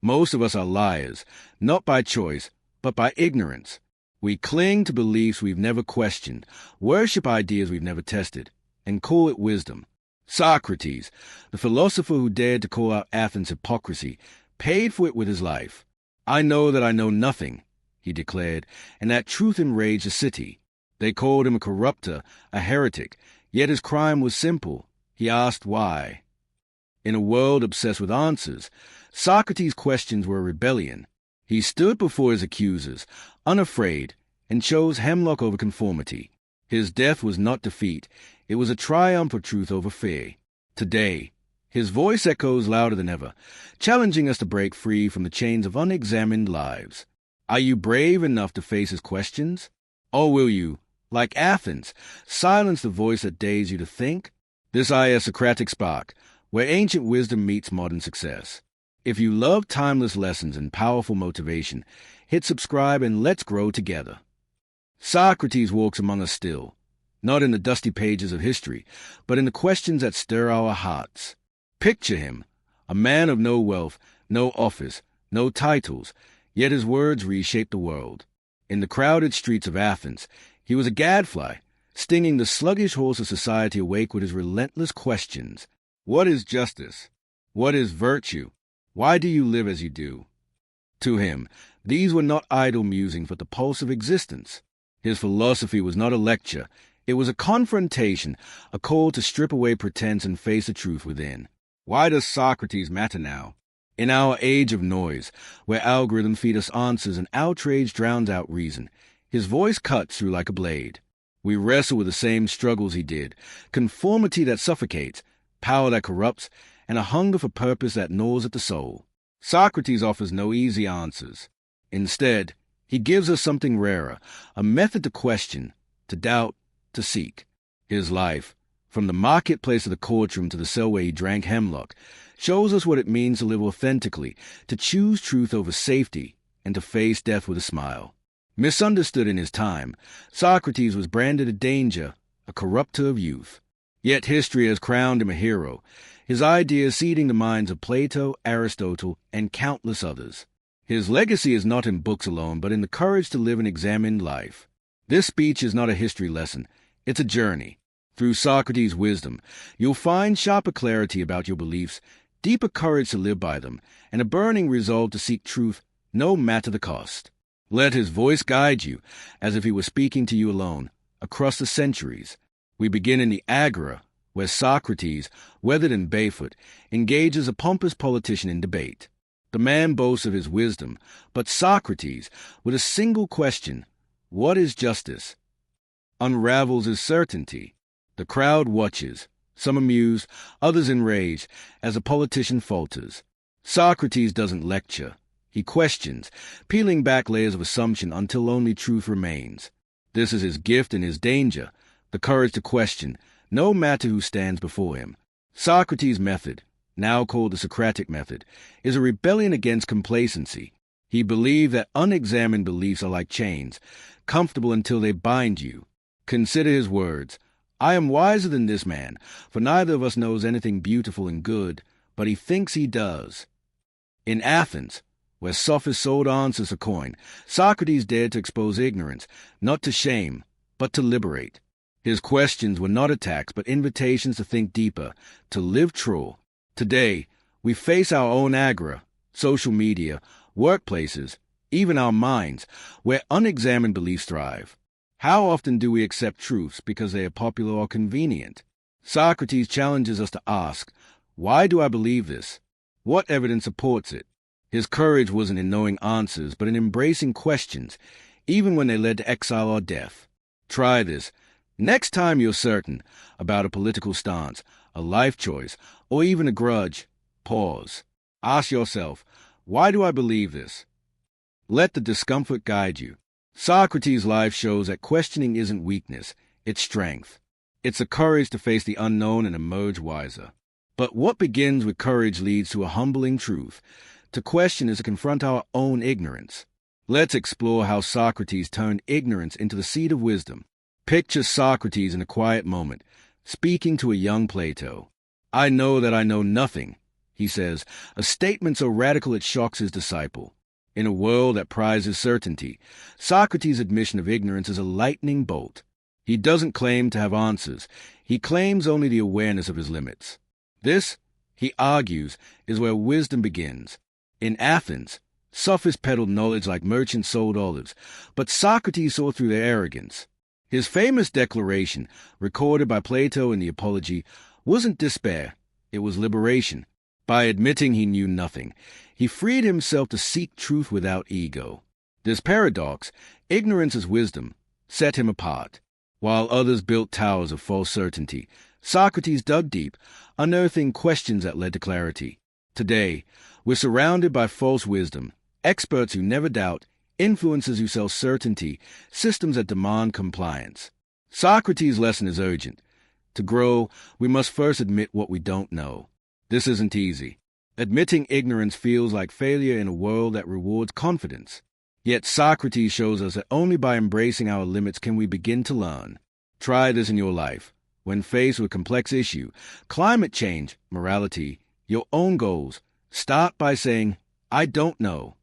Most of us are liars, not by choice, but by ignorance. We cling to beliefs we've never questioned, worship ideas we've never tested, and call it wisdom. Socrates, the philosopher who dared to call out Athens' hypocrisy, paid for it with his life. "I know that I know nothing," he declared, and that truth enraged the city. They called him a corrupter, a heretic, yet his crime was simple. He asked why. In a world obsessed with answers, Socrates' questions were a rebellion. He stood before his accusers, unafraid, and chose hemlock over conformity. His death was not defeat. It was a triumph of truth over fear. Today, his voice echoes louder than ever, challenging us to break free from the chains of unexamined lives. Are you brave enough to face his questions? Or will you, like Athens, silence the voice that dares you to think? This is Socratic Spark, where ancient wisdom meets modern success. If you love timeless lessons and powerful motivation, hit subscribe and let's grow together. Socrates walks among us still, not in the dusty pages of history, but in the questions that stir our hearts. Picture him, a man of no wealth, no office, no titles, yet his words reshaped the world. In the crowded streets of Athens, he was a gadfly, stinging the sluggish horse of society awake with his relentless questions. What is justice? What is virtue? Why do you live as you do? To him, these were not idle musings, but the pulse of existence. His philosophy was not a lecture. It was a confrontation, a call to strip away pretense and face the truth within. Why does Socrates matter now? In our age of noise, where algorithms feed us answers and outrage drowns out reason, his voice cuts through like a blade. We wrestle with the same struggles he did, conformity that suffocates, power that corrupts, and a hunger for purpose that gnaws at the soul. Socrates offers no easy answers. Instead, he gives us something rarer, a method to question, to doubt, to seek. His life, from the marketplace of the courtroom to the cell where he drank hemlock, shows us what it means to live authentically, to choose truth over safety, and to face death with a smile. Misunderstood in his time, Socrates was branded a danger, a corrupter of youth. Yet history has crowned him a hero, his ideas seeding the minds of Plato, Aristotle, and countless others. His legacy is not in books alone, but in the courage to live an examined life. This speech is not a history lesson, it's a journey. Through Socrates' wisdom, you'll find sharper clarity about your beliefs, deeper courage to live by them, and a burning resolve to seek truth, no matter the cost. Let his voice guide you, as if he were speaking to you alone, across the centuries. We begin in the Agora, where Socrates, weathered and barefoot, engages a pompous politician in debate. The man boasts of his wisdom, but Socrates, with a single question, "What is justice?" unravels his certainty. The crowd watches, some amused, others enraged, as the politician falters. Socrates doesn't lecture. He questions, peeling back layers of assumption until only truth remains. This is his gift and his danger, the courage to question, no matter who stands before him. Socrates' method, now called the Socratic method, is a rebellion against complacency. He believed that unexamined beliefs are like chains, comfortable until they bind you. Consider his words. "I am wiser than this man, for neither of us knows anything beautiful and good, but he thinks he does." In Athens, where sophists sold answers for coin, Socrates dared to expose ignorance, not to shame, but to liberate. His questions were not attacks, but invitations to think deeper, to live true. Today, we face our own agora, social media, workplaces, even our minds, where unexamined beliefs thrive. How often do we accept truths because they are popular or convenient? Socrates challenges us to ask, why do I believe this? What evidence supports it? His courage wasn't in knowing answers, but in embracing questions, even when they led to exile or death. Try this. Next time you're certain about a political stance, a life choice, or even a grudge, pause. Ask yourself, why do I believe this? Let the discomfort guide you. Socrates' life shows that questioning isn't weakness, it's strength. It's the courage to face the unknown and emerge wiser. But what begins with courage leads to a humbling truth. To question is to confront our own ignorance. Let's explore how Socrates turned ignorance into the seed of wisdom. Picture Socrates in a quiet moment, speaking to a young Plato. "I know that I know nothing," he says, a statement so radical it shocks his disciple. In a world that prizes certainty, Socrates' admission of ignorance is a lightning bolt. He doesn't claim to have answers. He claims only the awareness of his limits. This, he argues, is where wisdom begins. In Athens, sophists peddled knowledge like merchants sold olives, but Socrates saw through their arrogance. His famous declaration, recorded by Plato in the Apology, wasn't despair, it was liberation. By admitting he knew nothing, he freed himself to seek truth without ego. This paradox, ignorance as wisdom, set him apart. While others built towers of false certainty, Socrates dug deep, unearthing questions that led to clarity. Today, we're surrounded by false wisdom, experts who never doubt, influencers who sell certainty, systems that demand compliance. Socrates' lesson is urgent. To grow, we must first admit what we don't know. This isn't easy. Admitting ignorance feels like failure in a world that rewards confidence. Yet Socrates shows us that only by embracing our limits can we begin to learn. Try this in your life. When faced with a complex issue, climate change, morality, your own goals, start by saying, I don't know.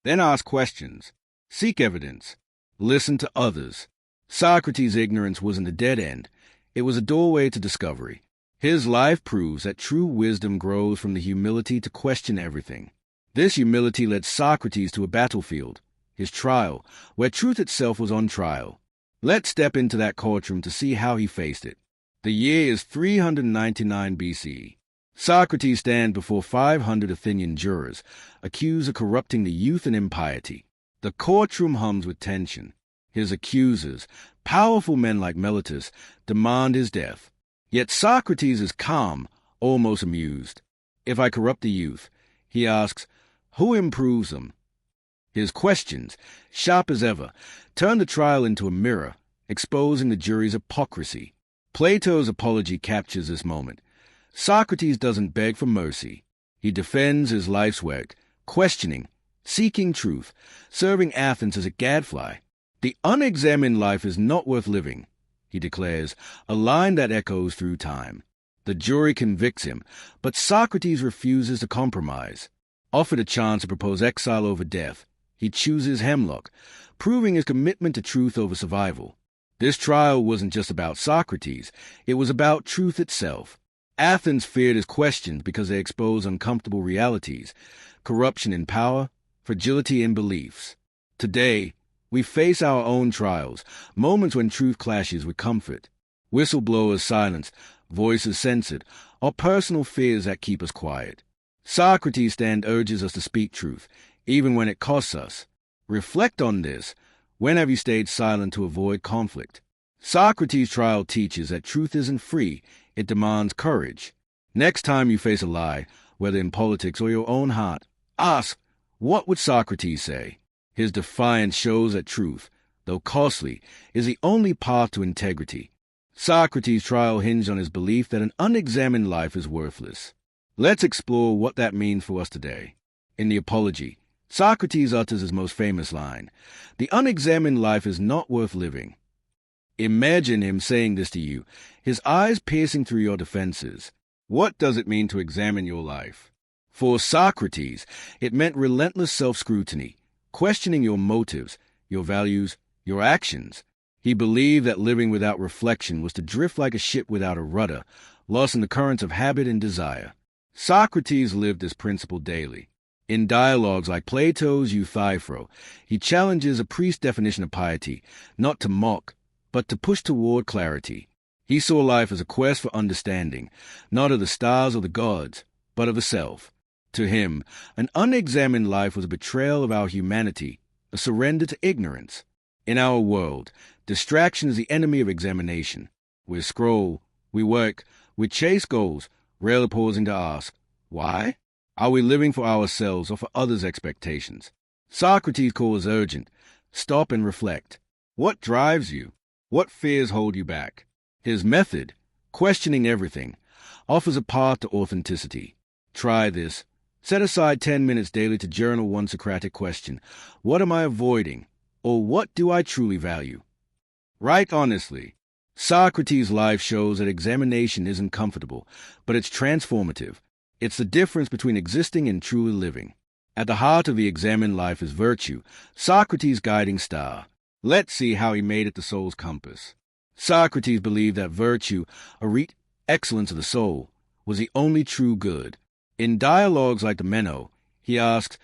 Then ask questions. Seek evidence. Listen to others. Socrates' ignorance wasn't a dead end. It was a doorway to discovery. His life proves that true wisdom grows from the humility to question everything. This humility led Socrates to a battlefield, his trial, where truth itself was on trial. Let's step into that courtroom to see how he faced it. The year is 399 BCE. Socrates stands before 500 Athenian jurors, accused of corrupting the youth and impiety. The courtroom hums with tension. His accusers, powerful men like Meletus, demand his death. Yet Socrates is calm, almost amused. If I corrupt the youth, he asks, who improves them? His questions, sharp as ever, turn the trial into a mirror, exposing the jury's hypocrisy. Plato's Apology captures this moment. Socrates doesn't beg for mercy. He defends his life's work, questioning, seeking truth, serving Athens as a gadfly. The unexamined life is not worth living, he declares, a line that echoes through time. The jury convicts him, but Socrates refuses to compromise. Offered a chance to propose exile over death, he chooses hemlock, proving his commitment to truth over survival. This trial wasn't just about Socrates, it was about truth itself. Athens feared his questions because they exposed uncomfortable realities, corruption in power, fragility in beliefs. Today, we face our own trials, moments when truth clashes with comfort. Whistleblowers silenced, voices censored, or personal fears that keep us quiet. Socrates' stand urges us to speak truth, even when it costs us. Reflect on this. When have you stayed silent to avoid conflict? Socrates' trial teaches that truth isn't free, it demands courage. Next time you face a lie, whether in politics or your own heart, ask, what would Socrates say? His defiance shows that truth, though costly, is the only path to integrity. Socrates' trial hinged on his belief that an unexamined life is worthless. Let's explore what that means for us today. In the Apology, Socrates utters his most famous line, "The unexamined life is not worth living." Imagine him saying this to you, his eyes piercing through your defenses. What does it mean to examine your life? For Socrates, it meant relentless self-scrutiny, questioning your motives, your values, your actions. He believed that living without reflection was to drift like a ship without a rudder, lost in the currents of habit and desire. Socrates lived this principle daily. In dialogues like Plato's Euthyphro, he challenges a priest's definition of piety, not to mock, but to push toward clarity. He saw life as a quest for understanding, not of the stars or the gods, but of the self. To him, an unexamined life was a betrayal of our humanity, a surrender to ignorance. In our world, distraction is the enemy of examination. We scroll, we work, we chase goals, rarely pausing to ask, why? Are we living for ourselves or for others' expectations? Socrates calls urgent. Stop and reflect. What drives you? What fears hold you back? His method, questioning everything, offers a path to authenticity. Try this. Set aside 10 minutes daily to journal one Socratic question. What am I avoiding? Or what do I truly value? Write honestly. Socrates' life shows that examination isn't comfortable, but it's transformative. It's the difference between existing and truly living. At the heart of the examined life is virtue, Socrates' guiding star. Let's see how he made it the soul's compass. Socrates believed that virtue, excellence of the soul, was the only true good. In dialogues like the Meno, he asks,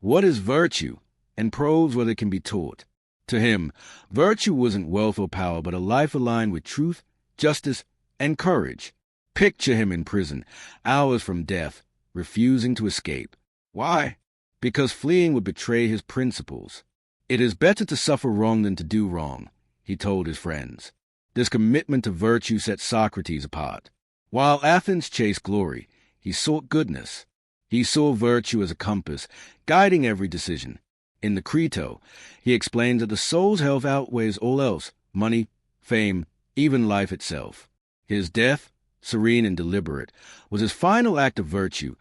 "What is virtue?" and probes whether it can be taught. To him, virtue wasn't wealth or power, but a life aligned with truth, justice, and courage. Picture him in prison, hours from death, refusing to escape. Why? Because fleeing would betray his principles. "It is better to suffer wrong than to do wrong," he told his friends. This commitment to virtue set Socrates apart. While Athens chased glory, he sought goodness. He saw virtue as a compass, guiding every decision. In the Crito, he explains that the soul's health outweighs all else, money, fame, even life itself. His death, serene and deliberate, was his final act of virtue,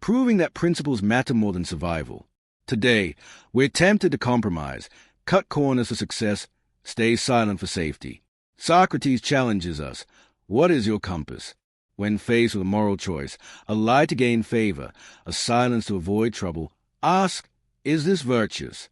proving that principles matter more than survival. Today, we're tempted to compromise, cut corners for success, stay silent for safety. Socrates challenges us. What is your compass? When faced with a moral choice, a lie to gain favor, a silence to avoid trouble, ask, is this virtuous?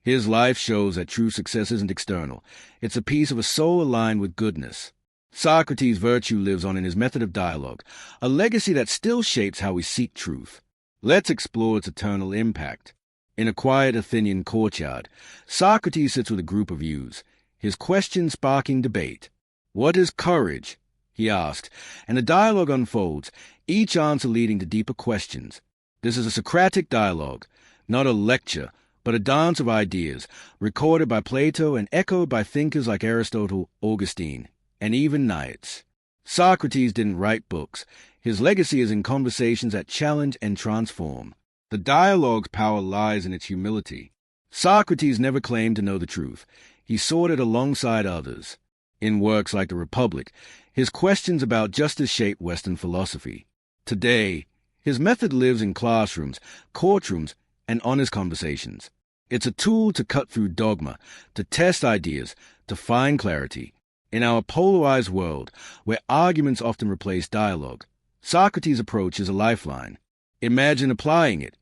His life shows that true success isn't external. It's a piece of a soul aligned with goodness. Socrates' virtue lives on in his method of dialogue, a legacy that still shapes how we seek truth. Let's explore its eternal impact. In a quiet Athenian courtyard, Socrates sits with a group of youths, his questions sparking debate. "What is courage?" he asks, and the dialogue unfolds, each answer leading to deeper questions. This is a Socratic dialogue, not a lecture, but a dance of ideas, recorded by Plato and echoed by thinkers like Aristotle, Augustine, and even Nietzsche. Socrates didn't write books. His legacy is in conversations that challenge and transform. The dialogue's power lies in its humility. Socrates never claimed to know the truth. He sought it alongside others. In works like The Republic, his questions about justice shaped Western philosophy. Today, his method lives in classrooms, courtrooms, and honest conversations. It's a tool to cut through dogma, to test ideas, to find clarity. In our polarized world, where arguments often replace dialogue, Socrates' approach is a lifeline. Imagine applying it.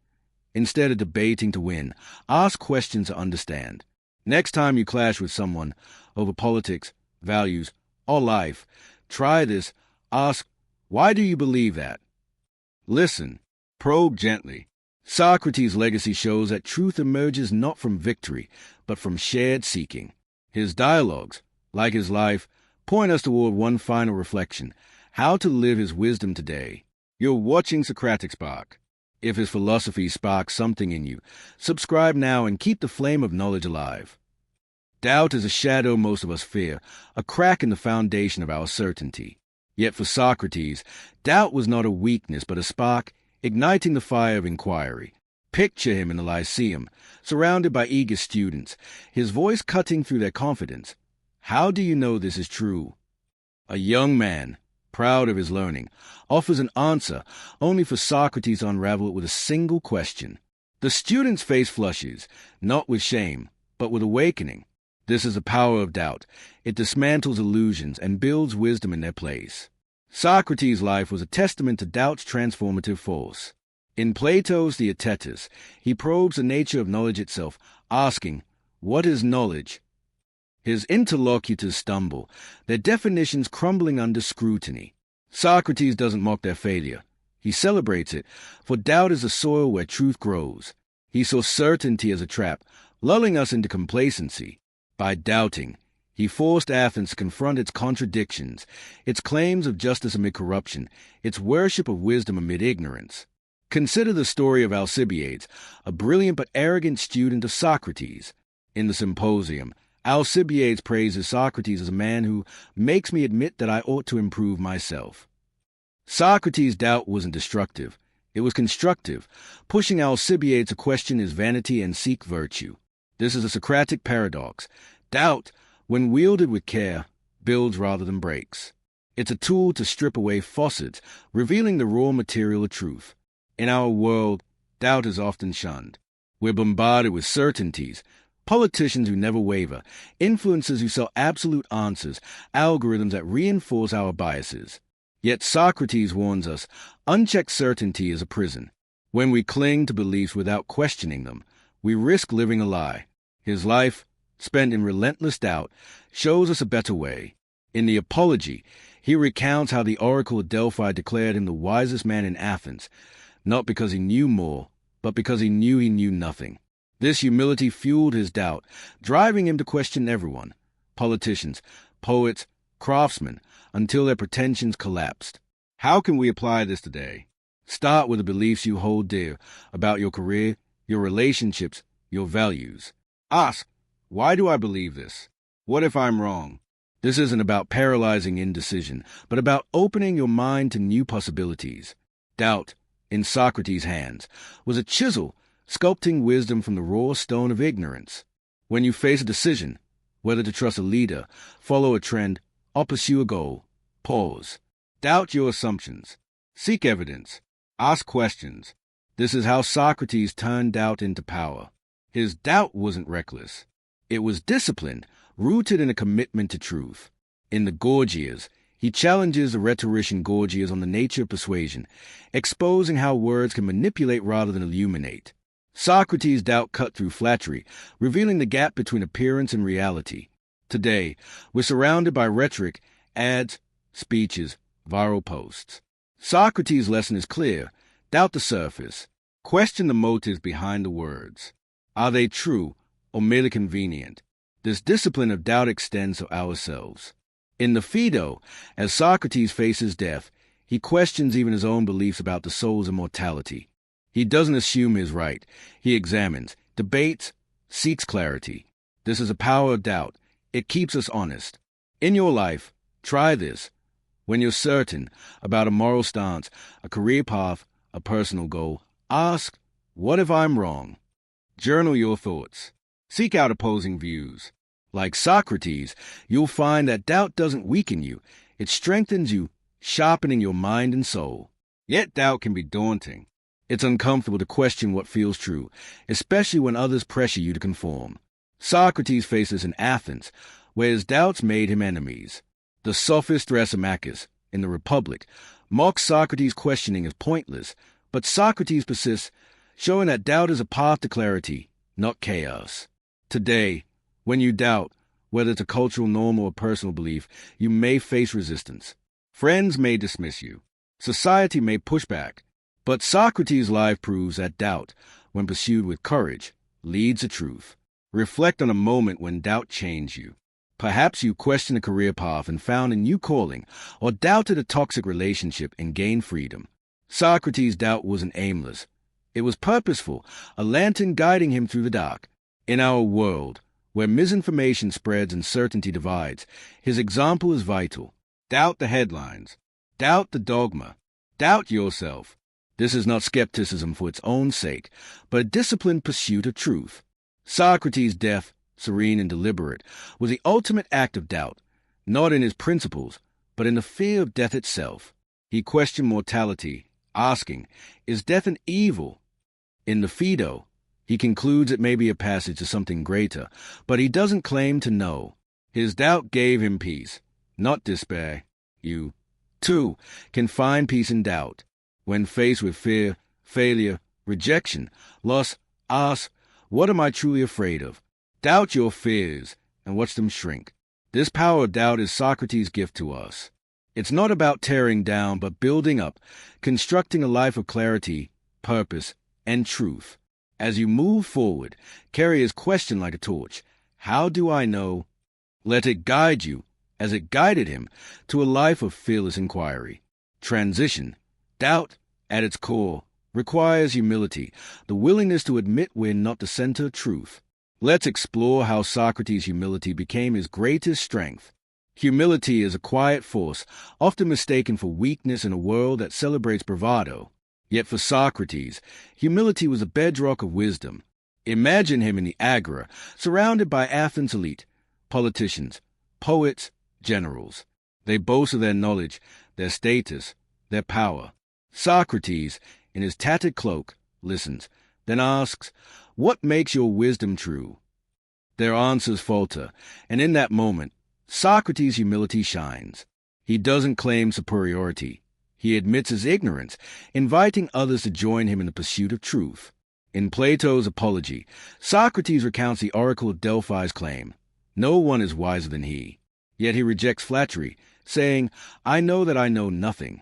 Instead of debating to win, ask questions to understand. Next time you clash with someone over politics, values, or life, try this. Ask, why do you believe that? Listen. Probe gently. Socrates' legacy shows that truth emerges not from victory, but from shared seeking. His dialogues, like his life, point us toward one final reflection: how to live his wisdom today. You're watching Socratic Spark. If his philosophy sparks something in you, subscribe now and keep the flame of knowledge alive. Doubt is a shadow most of us fear, a crack in the foundation of our certainty. Yet for Socrates, doubt was not a weakness but a spark, igniting the fire of inquiry. Picture him in the Lyceum, surrounded by eager students, his voice cutting through their confidence. How do you know this is true? A young man, proud of his learning, offers an answer, only for Socrates to unravel it with a single question. The student's face flushes, not with shame, but with awakening. This is the power of doubt. It dismantles illusions and builds wisdom in their place. Socrates' life was a testament to doubt's transformative force. In Plato's Theaetetus, he probes the nature of knowledge itself, asking, "What is knowledge?" His interlocutors stumble, their definitions crumbling under scrutiny. Socrates doesn't mock their failure. He celebrates it, for doubt is the soil where truth grows. He saw certainty as a trap, lulling us into complacency. By doubting, he forced Athens to confront its contradictions, its claims of justice amid corruption, its worship of wisdom amid ignorance. Consider the story of Alcibiades, a brilliant but arrogant student of Socrates. In the Symposium, Alcibiades praises Socrates as a man who makes me admit that I ought to improve myself. Socrates' doubt wasn't destructive. It was constructive, pushing Alcibiades to question his vanity and seek virtue. This is a Socratic paradox. Doubt, when wielded with care, builds rather than breaks. It's a tool to strip away facades, revealing the raw material of truth. In our world, doubt is often shunned. We're bombarded with certainties, politicians who never waver, influencers who sell absolute answers, algorithms that reinforce our biases. Yet Socrates warns us, unchecked certainty is a prison. When we cling to beliefs without questioning them, we risk living a lie. His life, spent in relentless doubt, shows us a better way. In the Apology, he recounts how the oracle of Delphi declared him the wisest man in Athens, not because he knew more, but because he knew nothing. This humility fueled his doubt, driving him to question everyone, politicians, poets, craftsmen, until their pretensions collapsed. How can we apply this today? Start with the beliefs you hold dear about your career, your relationships, your values. Ask, why do I believe this? What if I'm wrong? This isn't about paralyzing indecision, but about opening your mind to new possibilities. Doubt, in Socrates' hands, was a chisel sculpting wisdom from the raw stone of ignorance. When you face a decision, whether to trust a leader, follow a trend, or pursue a goal, pause. Doubt your assumptions. Seek evidence. Ask questions. This is how Socrates turned doubt into power. His doubt wasn't reckless. It was disciplined, rooted in a commitment to truth. In the Gorgias, he challenges the rhetorician Gorgias on the nature of persuasion, exposing how words can manipulate rather than illuminate. Socrates' doubt cut through flattery, revealing the gap between appearance and reality. Today, we're surrounded by rhetoric, ads, speeches, viral posts. Socrates' lesson is clear. Doubt the surface. Question the motives behind the words. Are they true or merely convenient? This discipline of doubt extends to ourselves. In the Phaedo, as Socrates faces death, he questions even his own beliefs about the soul's immortality. He doesn't assume he's right. He examines, debates, seeks clarity. This is a power of doubt. It keeps us honest. In your life, try this. When you're certain about a moral stance, a career path, a personal goal, ask, what if I'm wrong? Journal your thoughts. Seek out opposing views. Like Socrates, you'll find that doubt doesn't weaken you. It strengthens you, sharpening your mind and soul. Yet doubt can be daunting. It's uncomfortable to question what feels true, especially when others pressure you to conform. Socrates faced this in Athens, where his doubts made him enemies. The sophist Thrasymachus, in the Republic, mocks Socrates' questioning as pointless, but Socrates persists, showing that doubt is a path to clarity, not chaos. Today, when you doubt, whether it's a cultural norm or a personal belief, you may face resistance. Friends may dismiss you. Society may push back. But Socrates' life proves that doubt, when pursued with courage, leads to truth. Reflect on a moment when doubt changed you. Perhaps you questioned a career path and found a new calling, or doubted a toxic relationship and gained freedom. Socrates' doubt wasn't aimless. It was purposeful, a lantern guiding him through the dark. In our world, where misinformation spreads and certainty divides, his example is vital. Doubt the headlines. Doubt the dogma. Doubt yourself. This is not skepticism for its own sake, but a disciplined pursuit of truth. Socrates' death, serene and deliberate, was the ultimate act of doubt, not in his principles, but in the fear of death itself. He questioned mortality, asking, is death an evil? In the Phaedo, he concludes it may be a passage to something greater, but he doesn't claim to know. His doubt gave him peace, not despair. You, too, can find peace in doubt. When faced with fear, failure, rejection, loss, ask, what am I truly afraid of? Doubt your fears and watch them shrink. This power of doubt is Socrates' gift to us. It's not about tearing down, but building up, constructing a life of clarity, purpose, and truth. As you move forward, carry his question like a torch. How do I know? Let it guide you, as it guided him, to a life of fearless inquiry. Transition. Doubt, at its core, requires humility, the willingness to admit we're not the center of truth. Let's explore how Socrates' humility became his greatest strength. Humility is a quiet force, often mistaken for weakness in a world that celebrates bravado. Yet for Socrates, humility was a bedrock of wisdom. Imagine him in the Agora, surrounded by Athens' elite, politicians, poets, generals. They boast of their knowledge, their status, their power. Socrates, in his tattered cloak, listens, then asks, what makes your wisdom true? Their answers falter, and in that moment, Socrates' humility shines. He doesn't claim superiority. He admits his ignorance, inviting others to join him in the pursuit of truth. In Plato's Apology, Socrates recounts the oracle of Delphi's claim, "No one is wiser than he." Yet he rejects flattery, saying, "I know that I know nothing."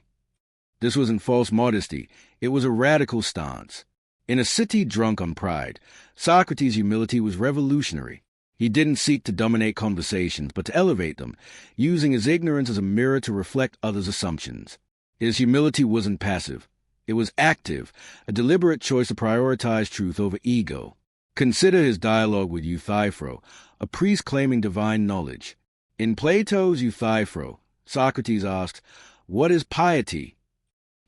This wasn't false modesty, it was a radical stance. In a city drunk on pride, Socrates' humility was revolutionary. He didn't seek to dominate conversations, but to elevate them, using his ignorance as a mirror to reflect others' assumptions. His humility wasn't passive. It was active, a deliberate choice to prioritize truth over ego. Consider his dialogue with Euthyphro, a priest claiming divine knowledge. In Plato's Euthyphro, Socrates asks, "What is piety?"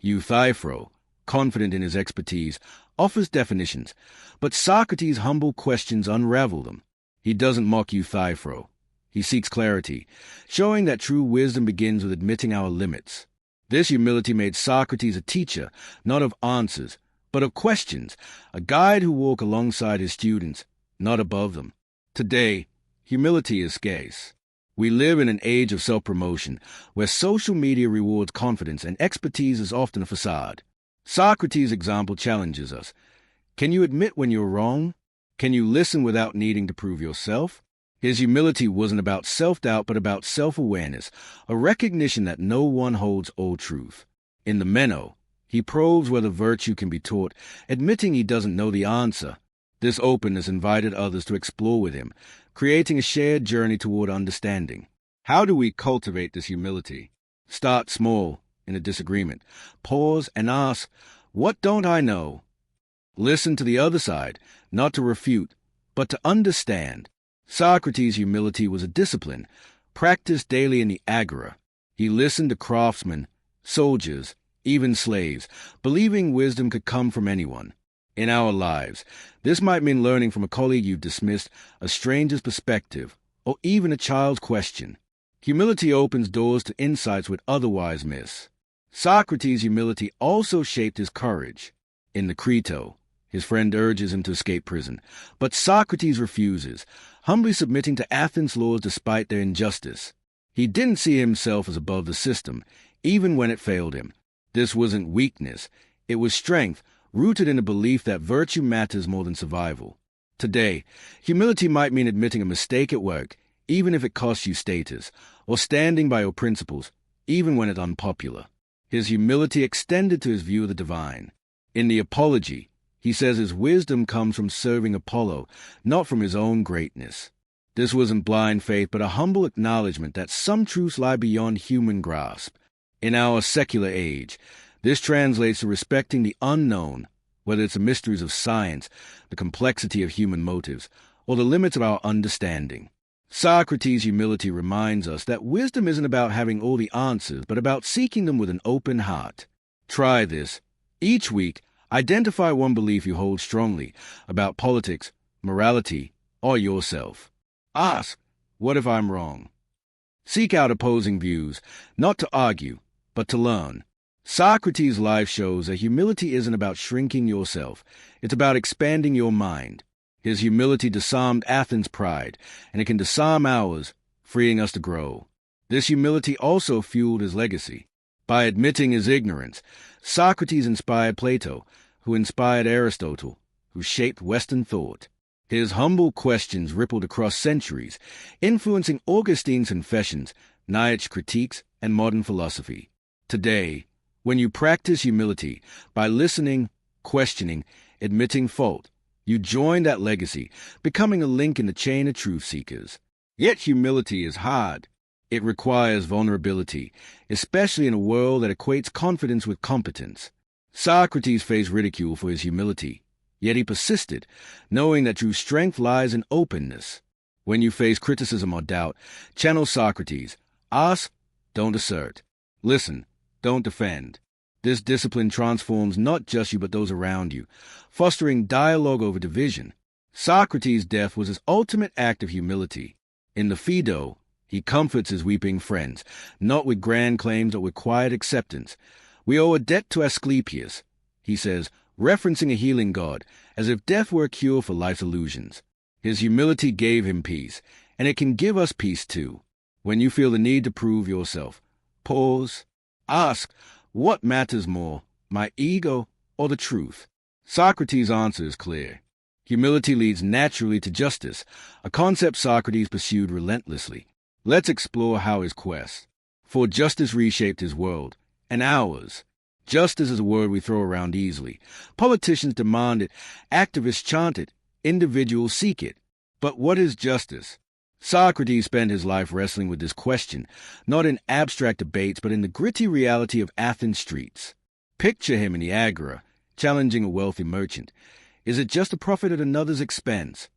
Euthyphro, confident in his expertise, offers definitions, but Socrates' humble questions unravel them. He doesn't mock Euthyphro. He seeks clarity, showing that true wisdom begins with admitting our limits. This humility made Socrates a teacher, not of answers, but of questions, a guide who walked alongside his students, not above them. Today, humility is scarce. We live in an age of self-promotion, where social media rewards confidence and expertise is often a facade. Socrates' example challenges us. Can you admit when you're wrong? Can you listen without needing to prove yourself? His humility wasn't about self-doubt, but about self-awareness, a recognition that no one holds all truth. In the Meno, he probes whether virtue can be taught, admitting he doesn't know the answer. This openness invited others to explore with him, creating a shared journey toward understanding. How do we cultivate this humility? Start small in a disagreement. Pause and ask, "What don't I know?" Listen to the other side, not to refute, but to understand. Socrates' humility was a discipline, practiced daily in the agora. He listened to craftsmen, soldiers, even slaves, believing wisdom could come from anyone. In our lives, this might mean learning from a colleague you've dismissed, a stranger's perspective, or even a child's question. Humility opens doors to insights we'd otherwise miss. Socrates' humility also shaped his courage. In the Crito, his friend urges him to escape prison, but Socrates refuses, humbly submitting to Athens' laws despite their injustice. He didn't see himself as above the system, even when it failed him. This wasn't weakness, it was strength, rooted in a belief that virtue matters more than survival. Today, humility might mean admitting a mistake at work, even if it costs you status, or standing by your principles, even when it's unpopular. His humility extended to his view of the divine. In the Apology, he says his wisdom comes from serving Apollo, not from his own greatness. This wasn't blind faith, but a humble acknowledgement that some truths lie beyond human grasp. In our secular age, this translates to respecting the unknown, whether it's the mysteries of science, the complexity of human motives, or the limits of our understanding. Socrates' humility reminds us that wisdom isn't about having all the answers, but about seeking them with an open heart. Try this. Each week, identify one belief you hold strongly about politics, morality, or yourself. Ask, what if I'm wrong? Seek out opposing views, not to argue, but to learn. Socrates' life shows that humility isn't about shrinking yourself. It's about expanding your mind. His humility disarmed Athens' pride, and it can disarm ours, freeing us to grow. This humility also fueled his legacy. By admitting his ignorance, Socrates inspired Plato, who inspired Aristotle, who shaped Western thought. His humble questions rippled across centuries, influencing Augustine's Confessions, Nietzsche's Critiques, and modern philosophy. Today, when you practice humility by listening, questioning, admitting fault, you join that legacy, becoming a link in the chain of truth seekers. Yet humility is hard. It requires vulnerability, especially in a world that equates confidence with competence. Socrates faced ridicule for his humility, yet he persisted, knowing that true strength lies in openness. When you face criticism or doubt, channel Socrates. Ask, don't assert. Listen, don't defend. This discipline transforms not just you but those around you, fostering dialogue over division. Socrates' death was his ultimate act of humility. In the Phaedo, he comforts his weeping friends, not with grand claims but with quiet acceptance. We owe a debt to Asclepius, he says, referencing a healing god, as if death were a cure for life's illusions. His humility gave him peace, and it can give us peace too. When you feel the need to prove yourself, Pause. Ask, what matters more, my ego or the truth? Socrates' answer is clear. Humility leads naturally to justice, a concept Socrates pursued relentlessly. Let's explore how his quest for justice reshaped his world, and ours. Justice is a word we throw around easily. Politicians demand it, activists chant it, individuals seek it. But what is justice? Socrates spent his life wrestling with this question, not in abstract debates, but in the gritty reality of Athens streets. Picture him in the agora, challenging a wealthy merchant. Is it just a profit at another's expense?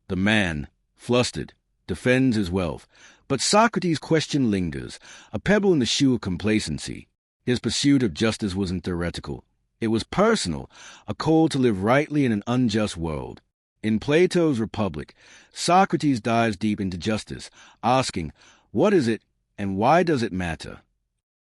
The man, flustered, defends his wealth. But Socrates' question lingers, a pebble in the shoe of complacency. His pursuit of justice wasn't theoretical. It was personal, a call to live rightly in an unjust world. In Plato's Republic, Socrates dives deep into justice, asking, what is it and why does it matter?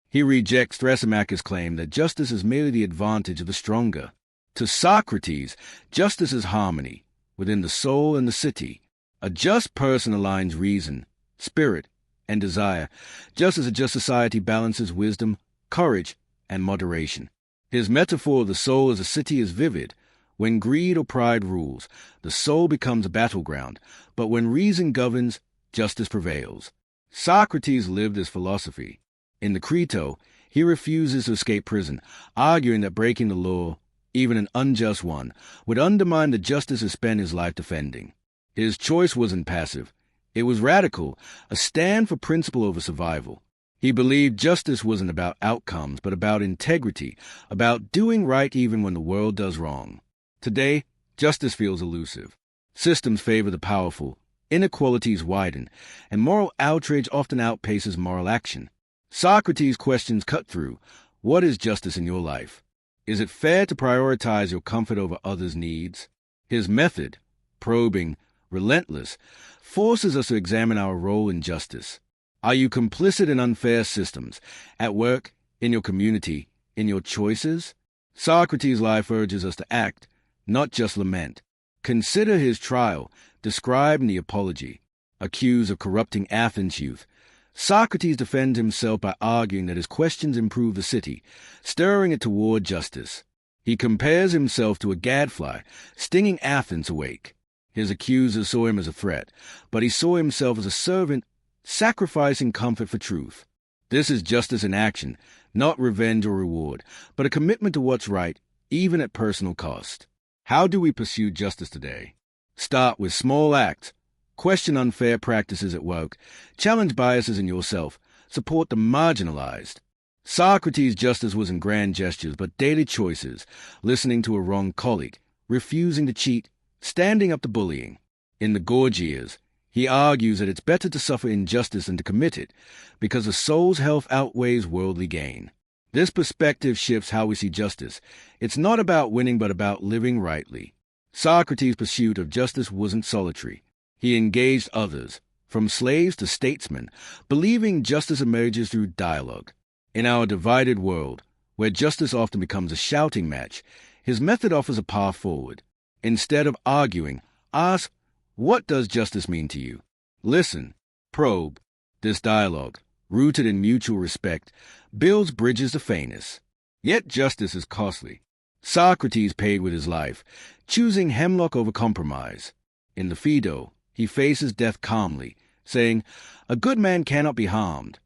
He rejects Thrasymachus' claim that justice is merely the advantage of the stronger. To Socrates, justice is harmony within the soul and the city. A just person aligns reason, spirit, and desire, just as a just society balances wisdom, courage, and moderation. His metaphor of the soul as a city is vivid. When greed or pride rules, the soul becomes a battleground, but when reason governs, justice prevails. Socrates lived his philosophy. In the Crito, he refuses to escape prison, arguing that breaking the law, even an unjust one, would undermine the justice he spent his life defending. His choice wasn't passive. It was radical, a stand for principle over survival. He believed justice wasn't about outcomes, but about integrity, about doing right even when the world does wrong. Today, justice feels elusive. Systems favor the powerful, inequalities widen, and moral outrage often outpaces moral action. Socrates' questions cut through. What is justice in your life? Is it fair to prioritize your comfort over others' needs? His method, probing, relentless, forces us to examine our role in justice. Are you complicit in unfair systems, at work, in your community, in your choices? Socrates' life urges us to act, not just lament. Consider his trial, described in the Apology. Accused of corrupting Athens youth, Socrates defends himself by arguing that his questions improve the city, stirring it toward justice. He compares himself to a gadfly, stinging Athens awake. His accusers saw him as a threat, but he saw himself as a servant, sacrificing comfort for truth. This is justice in action, not revenge or reward, but a commitment to what's right, even at personal cost. How do we pursue justice today? Start with small acts. Question unfair practices at work. Challenge biases in yourself. Support the marginalized. Socrates' justice wasn't grand gestures, but daily choices. Listening to a wrong colleague. Refusing to cheat. Standing up to bullying. In the Gorgias, he argues that it's better to suffer injustice than to commit it, because the soul's health outweighs worldly gain. This perspective shifts how we see justice. It's not about winning, but about living rightly. Socrates' pursuit of justice wasn't solitary. He engaged others, from slaves to statesmen, believing justice emerges through dialogue. In our divided world, where justice often becomes a shouting match, his method offers a path forward. Instead of arguing, ask, what does justice mean to you? Listen, probe. This dialogue, rooted in mutual respect, builds bridges to fairness. Yet justice is costly. Socrates paid with his life, choosing hemlock over compromise. In the Phaedo, he faces death calmly, saying, a good man cannot be harmed.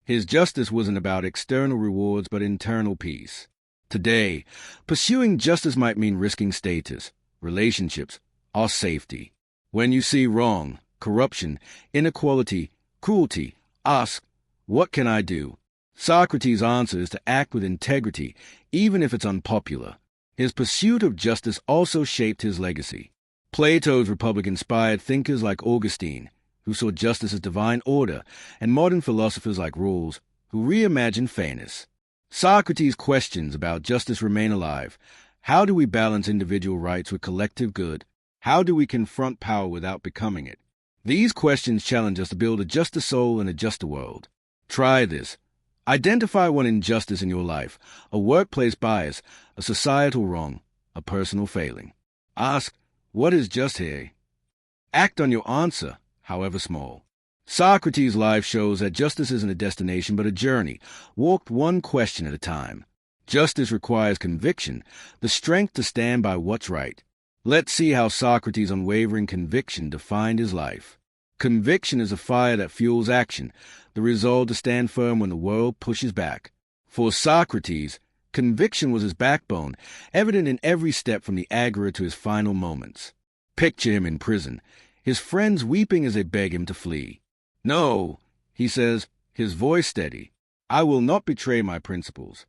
His justice wasn't about external rewards but internal peace. Today, pursuing justice might mean risking status, relationships, or safety. When you see wrong, corruption, inequality, cruelty, ask, what can I do? Socrates' answer is to act with integrity, even if it's unpopular. His pursuit of justice also shaped his legacy. Plato's Republic inspired thinkers like Augustine, who saw justice as divine order, and modern philosophers like Rawls, who reimagined fairness. Socrates' questions about justice remain alive. How do we balance individual rights with collective good? How do we confront power without becoming it? These questions challenge us to build a juster soul and a juster world. Try this. Identify one injustice in your life, a workplace bias, a societal wrong, a personal failing. Ask, what is just here? Act on your answer, however small. Socrates' life shows that justice isn't a destination but a journey, walked one question at a time. Justice requires conviction, the strength to stand by what's right. Let's see how Socrates' unwavering conviction defined his life. Conviction is a fire that fuels action, the resolve to stand firm when the world pushes back. For Socrates, conviction was his backbone, evident in every step from the agora to his final moments. Picture him in prison, his friends weeping as they beg him to flee. "No," he says, his voice steady, "I will not betray my principles."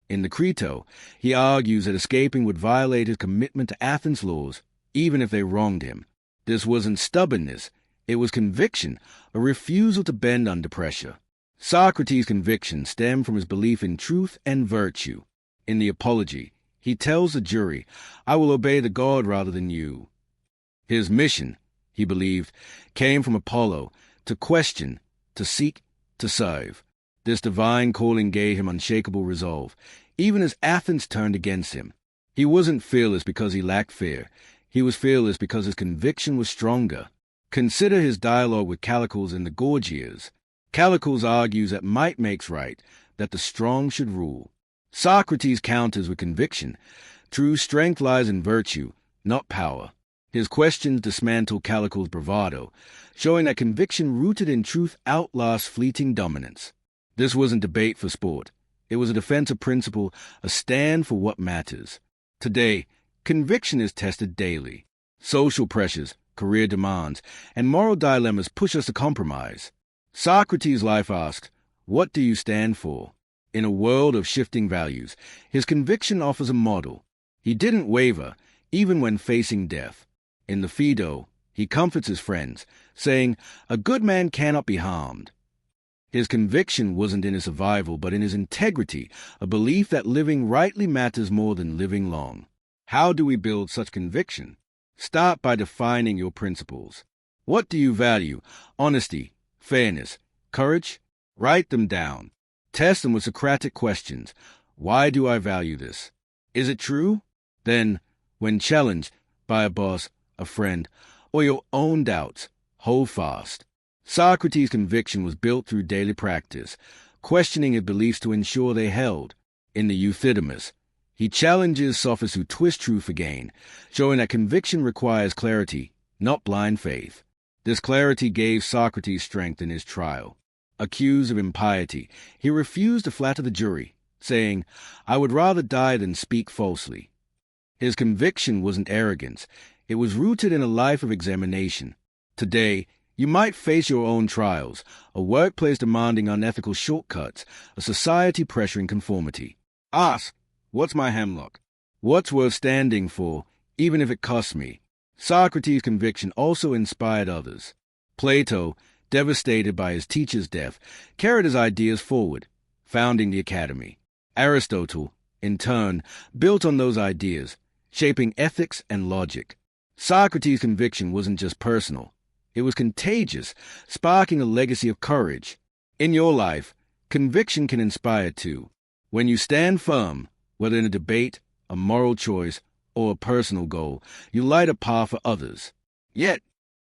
In the Crito, he argues that escaping would violate his commitment to Athens' laws, even if they wronged him. This wasn't stubbornness, it was conviction, a refusal to bend under pressure. Socrates' conviction stemmed from his belief in truth and virtue. In the Apology, he tells the jury, "I will obey the god rather than you." His mission, he believed, came from Apollo, to question, to seek, to serve. This divine calling gave him unshakable resolve, even as Athens turned against him. He wasn't fearless because he lacked fear. He was fearless because his conviction was stronger. Consider his dialogue with Callicles in the Gorgias. Callicles argues that might makes right, that the strong should rule. Socrates counters with conviction. True strength lies in virtue, not power. His questions dismantle Callicles' bravado, showing that conviction rooted in truth outlasts fleeting dominance. This wasn't debate for sport. It was a defense of principle, a stand for what matters. Today, conviction is tested daily. Social pressures, career demands, and moral dilemmas push us to compromise. Socrates' life asked, "What do you stand for?" In a world of shifting values, his conviction offers a model. He didn't waver, even when facing death. In the Phaedo, he comforts his friends, saying, "A good man cannot be harmed." His conviction wasn't in his survival, but in his integrity, a belief that living rightly matters more than living long. How do we build such conviction? Start by defining your principles. What do you value? Honesty, fairness, courage? Write them down. Test them with Socratic questions. Why do I value this? Is it true? Then, when challenged by a boss, a friend, or your own doubts, hold fast. Socrates' conviction was built through daily practice, questioning his beliefs to ensure they held. In the Euthydemus, he challenges sophists who twist truth for gain, showing that conviction requires clarity, not blind faith. This clarity gave Socrates strength in his trial. Accused of impiety, he refused to flatter the jury, saying, "I would rather die than speak falsely." His conviction wasn't arrogance. It was rooted in a life of examination. Today, you might face your own trials, a workplace demanding unethical shortcuts, a society pressuring conformity. Ask, what's my hemlock? What's worth standing for, even if it costs me? Socrates' conviction also inspired others. Plato, devastated by his teacher's death, carried his ideas forward, founding the academy. Aristotle, in turn, built on those ideas, shaping ethics and logic. Socrates' conviction wasn't just personal. It was contagious, sparking a legacy of courage. In your life, conviction can inspire too. When you stand firm, whether in a debate, a moral choice, or a personal goal, you light a path for others. Yet,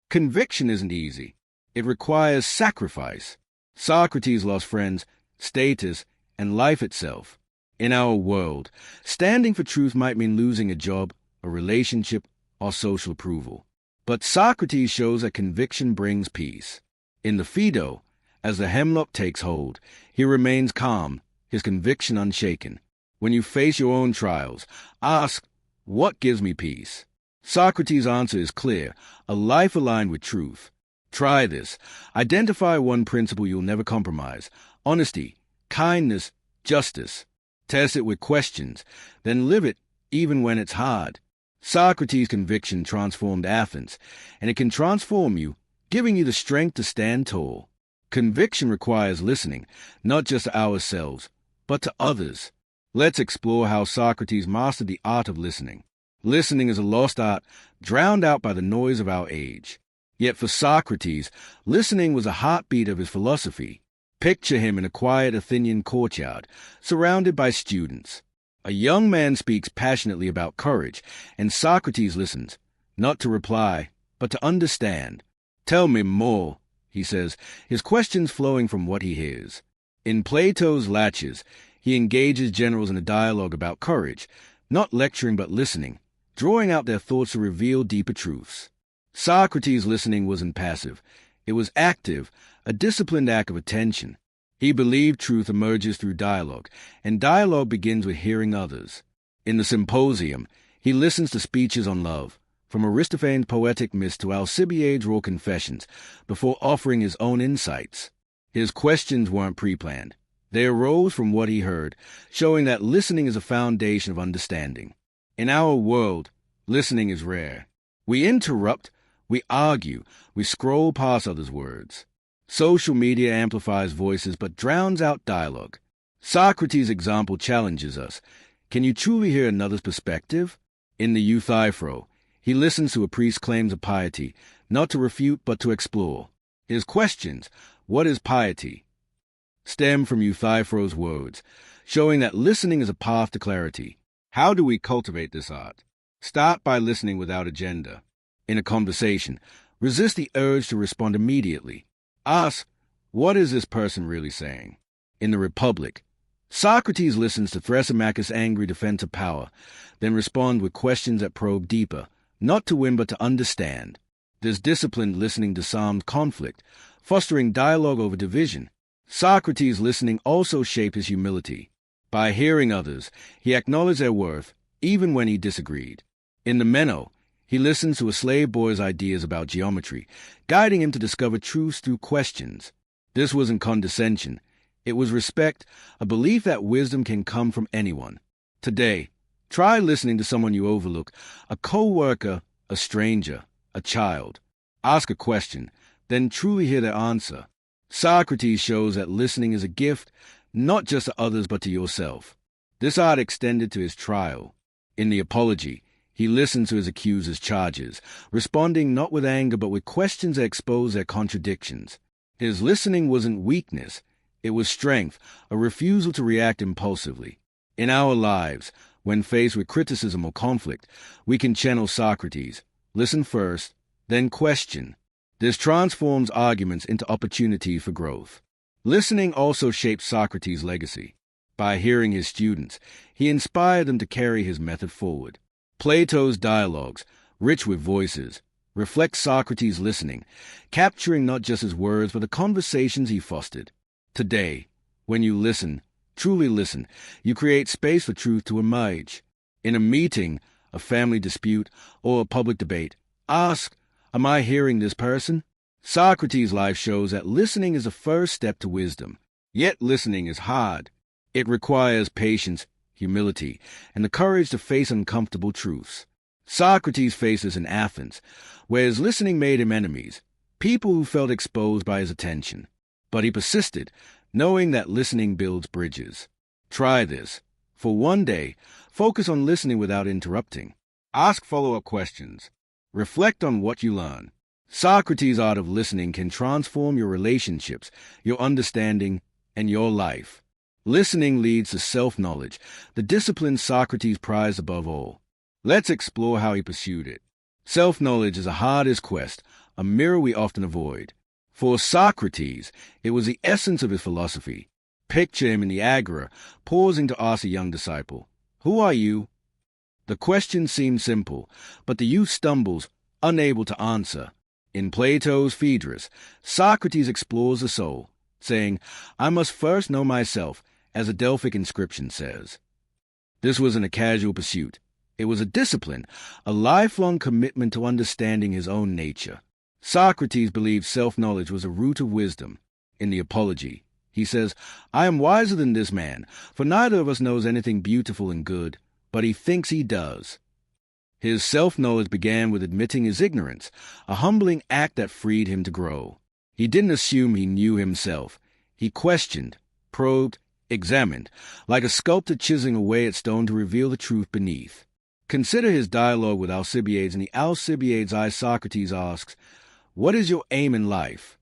conviction isn't easy. It requires sacrifice. Socrates lost friends, status, and life itself. In our world, standing for truth might mean losing a job, a relationship, or social approval. But Socrates shows that conviction brings peace. In the Phaedo, as the hemlock takes hold, he remains calm, his conviction unshaken. When you face your own trials, ask, what gives me peace? Socrates' answer is clear, a life aligned with truth. Try this. Identify one principle you'll never compromise: honesty, kindness, justice. Test it with questions, then live it even when it's hard. Socrates' conviction transformed Athens, and it can transform you, giving you the strength to stand tall. Conviction requires listening, not just to ourselves, but to others. Let's explore how Socrates mastered the art of listening. Listening is a lost art, drowned out by the noise of our age. Yet for Socrates, listening was a heartbeat of his philosophy. Picture him in a quiet Athenian courtyard, surrounded by students. A young man speaks passionately about courage, and Socrates listens, not to reply, but to understand. "Tell me more," he says, his questions flowing from what he hears. In Plato's Laches, he engages generals in a dialogue about courage, not lecturing but listening, drawing out their thoughts to reveal deeper truths. Socrates' listening wasn't passive. It was active, a disciplined act of attention. He believed truth emerges through dialogue, and dialogue begins with hearing others. In the Symposium, he listens to speeches on love, from Aristophanes' poetic myths to Alcibiades' raw confessions, before offering his own insights. His questions weren't pre-planned. They arose from what he heard, showing that listening is a foundation of understanding. In our world, listening is rare. We interrupt, we argue, we scroll past others' words. Social media amplifies voices but drowns out dialogue. Socrates' example challenges us. Can you truly hear another's perspective? In the Euthyphro, he listens to a priest's claims of piety, not to refute but to explore. His questions, what is piety, stem from Euthyphro's words, showing that listening is a path to clarity. How do we cultivate this art? Start by listening without agenda. In a conversation, resist the urge to respond immediately. Ask, what is this person really saying? In the Republic, Socrates listens to Thrasymachus' angry defense of power, then responds with questions that probe deeper, not to win but to understand. This disciplined listening disarms conflict, fostering dialogue over division. Socrates' listening also shaped his humility. By hearing others, he acknowledged their worth, even when he disagreed. In the Meno, he listens to a slave boy's ideas about geometry, guiding him to discover truths through questions. This wasn't condescension. It was respect, a belief that wisdom can come from anyone. Today, try listening to someone you overlook, a co-worker, a stranger, a child. Ask a question, then truly hear their answer. Socrates shows that listening is a gift, not just to others but to yourself. This art extended to his trial. In the Apology, he listened to his accuser's charges, responding not with anger but with questions that exposed their contradictions. His listening wasn't weakness, it was strength, a refusal to react impulsively. In our lives, when faced with criticism or conflict, we can channel Socrates. Listen first, then question. This transforms arguments into opportunities for growth. Listening also shaped Socrates' legacy. By hearing his students, he inspired them to carry his method forward. Plato's dialogues, rich with voices, reflect Socrates' listening, capturing not just his words but the conversations he fostered. Today, when you listen, truly listen, you create space for truth to emerge. In a meeting, a family dispute, or a public debate, ask, am I hearing this person? Socrates' life shows that listening is the first step to wisdom. Yet listening is hard. It requires patience, humility, and the courage to face uncomfortable truths. Socrates faced this in Athens, where his listening made him enemies, people who felt exposed by his attention. But he persisted, knowing that listening builds bridges. Try this. For one day, focus on listening without interrupting. Ask follow-up questions. Reflect on what you learn. Socrates' art of listening can transform your relationships, your understanding, and your life. Listening leads to self-knowledge, the discipline Socrates prized above all. Let's explore how he pursued it. Self-knowledge is a hardest quest, a mirror we often avoid. For Socrates, it was the essence of his philosophy. Picture him in the Agora, pausing to ask a young disciple, "Who are you?" The question seems simple, but the youth stumbles, unable to answer. In Plato's Phaedrus, Socrates explores the soul, saying, "I must first know myself," as a Delphic inscription says. This wasn't a casual pursuit. It was a discipline, a lifelong commitment to understanding his own nature. Socrates believed self-knowledge was a root of wisdom. In the Apology, he says, "I am wiser than this man, for neither of us knows anything beautiful and good, but he thinks he does." His self-knowledge began with admitting his ignorance, a humbling act that freed him to grow. He didn't assume he knew himself. He questioned, probed, examined, like a sculptor chiseling away at stone to reveal the truth beneath. Consider his dialogue with Alcibiades. In the Alcibiades' eye, Socrates asks, "What is your aim in life?"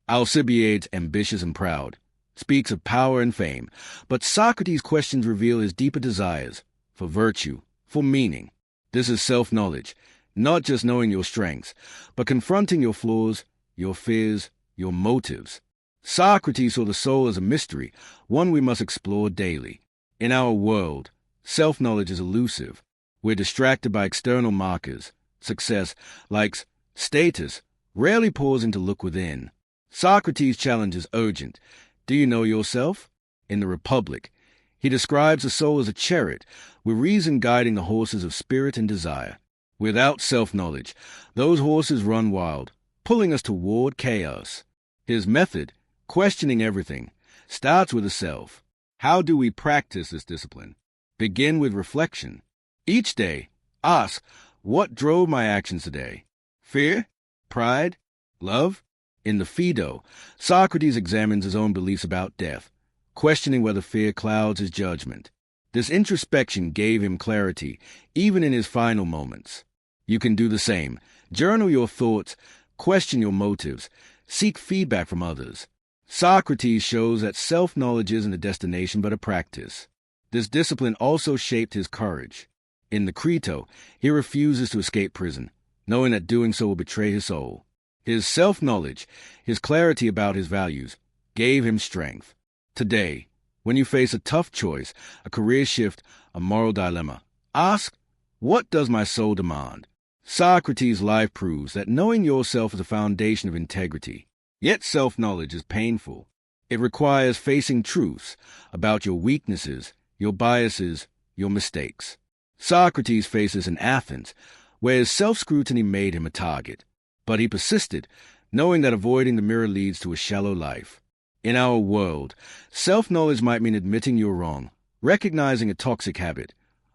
Alcibiades, ambitious and proud, speaks of power and fame, but Socrates' questions reveal his deeper desires, for virtue, for meaning. This is self-knowledge, not just knowing your strengths, but confronting your flaws, your fears, your motives. Socrates saw the soul as a mystery, one we must explore daily. In our world, self-knowledge is elusive. We're distracted by external markers. Success, likes, status, rarely pausing to look within. Socrates' challenge is urgent. Do you know yourself? In the Republic, he describes the soul as a chariot, with reason guiding the horses of spirit and desire. Without self-knowledge, those horses run wild, pulling us toward chaos. His method, questioning everything, starts with the self. How do we practice this discipline? Begin with reflection. Each day, ask, what drove my actions today? Fear? Pride? Love? In the Phaedo, Socrates examines his own beliefs about death, questioning whether fear clouds his judgment. This introspection gave him clarity, even in his final moments. You can do the same. Journal your thoughts, question your motives, seek feedback from others. Socrates shows that self-knowledge isn't a destination but a practice. This discipline also shaped his courage. In the Crito, he refuses to escape prison, knowing that doing so will betray his soul. His self-knowledge, his clarity about his values, gave him strength. Today, when you face a tough choice, a career shift, a moral dilemma, ask, what does my soul demand? Socrates' life proves that knowing yourself is a foundation of integrity. Yet self-knowledge is painful. It requires facing truths about your weaknesses, your biases, your mistakes. Socrates faces in Athens, where his self-scrutiny made him a target. But he persisted, knowing that avoiding the mirror leads to a shallow life. In our world, self-knowledge might mean admitting you're wrong, recognizing a toxic habit,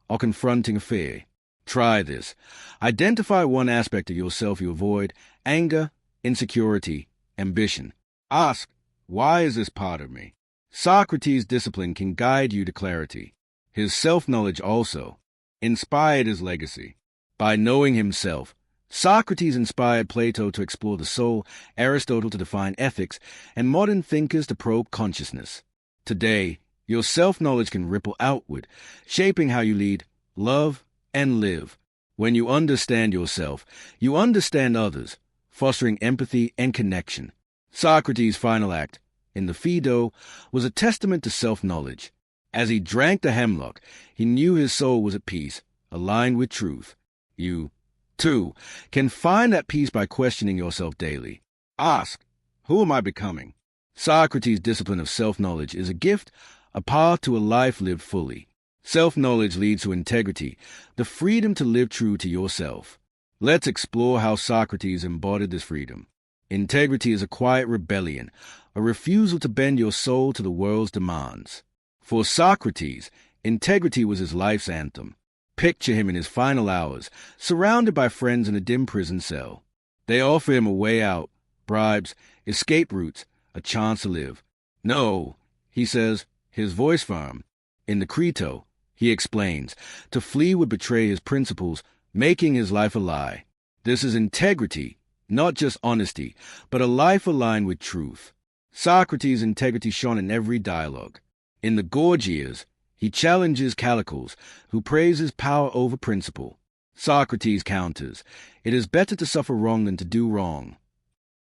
or confronting a fear. Try this. Identify one aspect of yourself you avoid: anger, insecurity, ambition. Ask, why is this part of me? Socrates' discipline can guide you to clarity. His self-knowledge also inspired his legacy. By knowing himself, Socrates inspired Plato to explore the soul, Aristotle to define ethics, and modern thinkers to probe consciousness. Today, your self-knowledge can ripple outward, shaping how you lead, love, and live. When you understand yourself, you understand others, fostering empathy and connection. Socrates' final act, in the Phaedo, was a testament to self-knowledge. As he drank the hemlock, he knew his soul was at peace, aligned with truth. You, too, can find that peace by questioning yourself daily. Ask, who am I becoming? Socrates' discipline of self-knowledge is a gift, a path to a life lived fully. Self-knowledge leads to integrity, the freedom to live true to yourself. Let's explore how Socrates embodied this freedom. Integrity is a quiet rebellion, a refusal to bend your soul to the world's demands. For Socrates, integrity was his life's anthem. Picture him in his final hours, surrounded by friends in a dim prison cell. They offer him a way out, bribes, escape routes, a chance to live. No, he says, his voice firm. In the Crito, he explains, to flee would betray his principles, making his life a lie. This is integrity, not just honesty, but a life aligned with truth. Socrates' integrity shone in every dialogue. In the Gorgias, he challenges Callicles, who praises power over principle. Socrates counters, it is better to suffer wrong than to do wrong.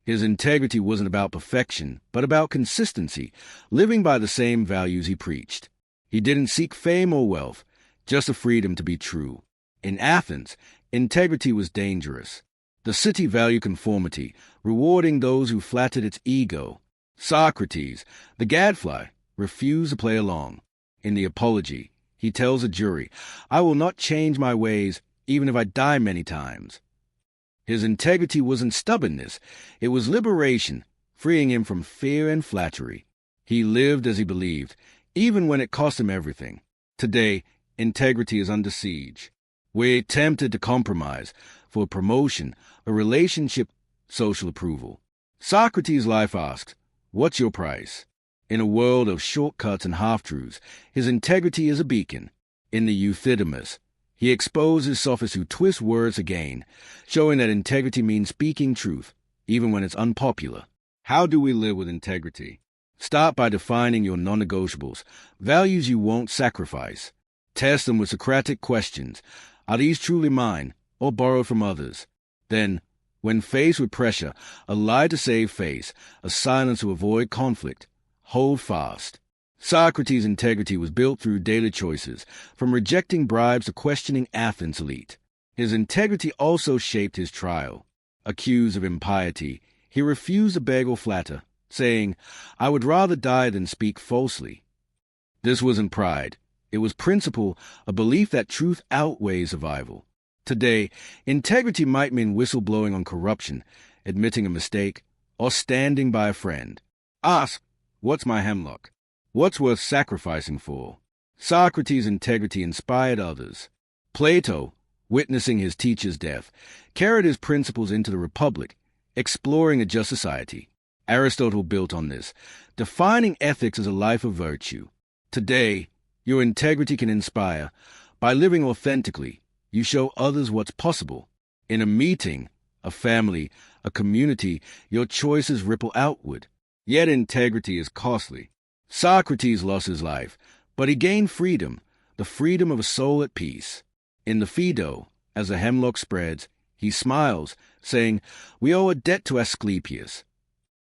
His integrity wasn't about perfection, but about consistency, living by the same values he preached. He didn't seek fame or wealth, just a freedom to be true. In Athens, integrity was dangerous. The city valued conformity, rewarding those who flattered its ego. Socrates, the gadfly, refused to play along. In the Apology, he tells a jury, I will not change my ways, even if I die many times. His integrity wasn't stubbornness, it was liberation, freeing him from fear and flattery. He lived as he believed, even when it cost him everything. Today, integrity is under siege. We're tempted to compromise for promotion, a relationship, social approval. Socrates' life asks, what's your price? In a world of shortcuts and half-truths, his integrity is a beacon. In the Euthydemus, he exposes sophists who twist words again, showing that integrity means speaking truth, even when it's unpopular. How do we live with integrity? Start by defining your non-negotiables, values you won't sacrifice. Test them with Socratic questions. Are these truly mine, or borrowed from others? Then, When faced with pressure, a lie to save face, a silence to avoid conflict, hold fast. Socrates' integrity was built through daily choices, from rejecting bribes to questioning Athens' elite. His integrity also shaped his trial. Accused of impiety, he refused to beg or flatter, saying, "I would rather die than speak falsely." This wasn't pride. It was principle, a belief that truth outweighs survival. Today, integrity might mean whistleblowing on corruption, admitting a mistake, or standing by a friend. Ask, "What's my hemlock? What's worth sacrificing for?" Socrates' integrity inspired others. Plato, witnessing his teacher's death, carried his principles into the Republic, exploring a just society. Aristotle built on this, defining ethics as a life of virtue. Today, your integrity can inspire. By living authentically, you show others what's possible. In a meeting, a family, a community, your choices ripple outward. Yet integrity is costly. Socrates lost his life, but he gained freedom, the freedom of a soul at peace. In the Phaedo, as the hemlock spreads, he smiles, saying, "We owe a debt to Asclepius."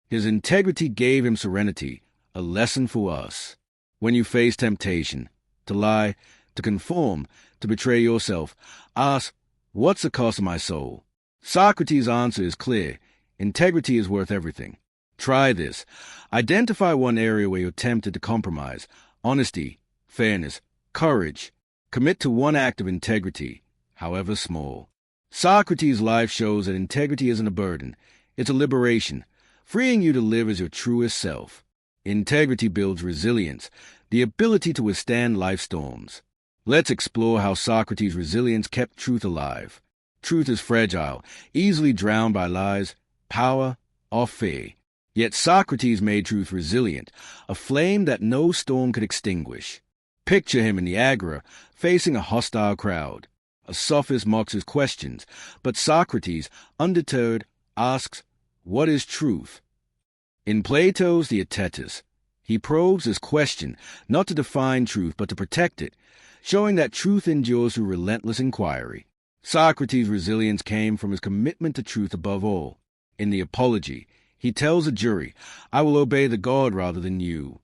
His integrity gave him serenity, a lesson for us. When you face temptation, to lie, to conform, to betray yourself, ask, "What's the cost of my soul?" Socrates' answer is clear. Integrity is worth everything. Try this. Identify one area where you're tempted to compromise. Honesty, fairness, courage. Commit to one act of integrity, however small. Socrates' life shows that integrity isn't a burden. It's a liberation, freeing you to live as your truest self. Integrity builds resilience, the ability to withstand life's storms. Let's explore how Socrates' resilience kept truth alive. Truth is fragile, easily drowned by lies, power, or fear. Yet Socrates made truth resilient, a flame that no storm could extinguish. Picture him in the Agora, facing a hostile crowd. A sophist mocks his questions, but Socrates, undeterred, asks, "What is truth?" In Plato's The Aetetus, he probes this question not to define truth but to protect it, showing that truth endures through relentless inquiry. Socrates' resilience came from his commitment to truth above all. In the Apology, he tells the jury, "I will obey the God rather than you."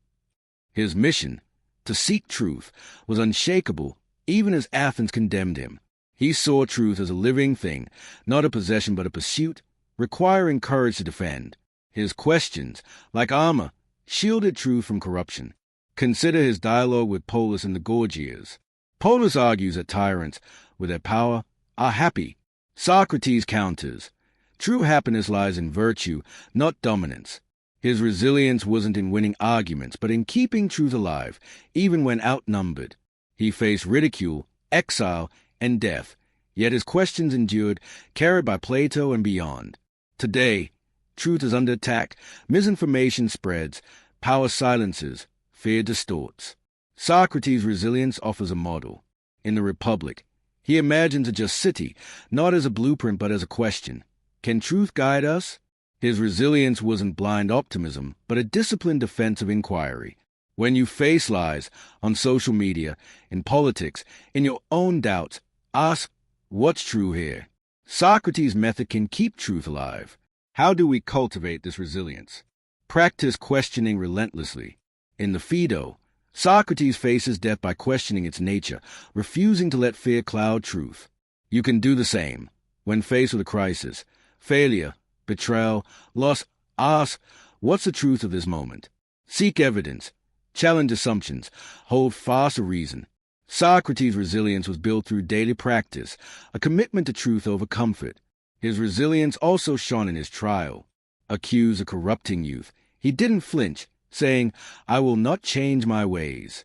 His mission, to seek truth, was unshakable, even as Athens condemned him. He saw truth as a living thing, not a possession but a pursuit, requiring courage to defend. His questions, like armor, shielded truth from corruption. Consider his dialogue with Polus in the Gorgias. Polus argues that tyrants, with their power, are happy. Socrates counters, "True happiness lies in virtue, not dominance." His resilience wasn't in winning arguments, but in keeping truth alive, even when outnumbered. He faced ridicule, exile, and death, yet his questions endured, carried by Plato and beyond. Today, truth is under attack, misinformation spreads, power silences, fear distorts. Socrates' resilience offers a model. In the Republic, he imagines a just city, not as a blueprint but as a question. Can truth guide us? His resilience wasn't blind optimism, but a disciplined defense of inquiry. When you face lies, on social media, in politics, in your own doubts, ask, "What's true here?" Socrates' method can keep truth alive. How do we cultivate this resilience? Practice questioning relentlessly. In the Phaedo, Socrates faces death by questioning its nature, refusing to let fear cloud truth. You can do the same. When faced with a crisis, failure, betrayal, loss, ask, "What's the truth of this moment?" Seek evidence. Challenge assumptions. Hold fast to reason. Socrates' resilience was built through daily practice, a commitment to truth over comfort. His resilience also shone in his trial. Accused of corrupting youth, he didn't flinch, saying, "I will not change my ways."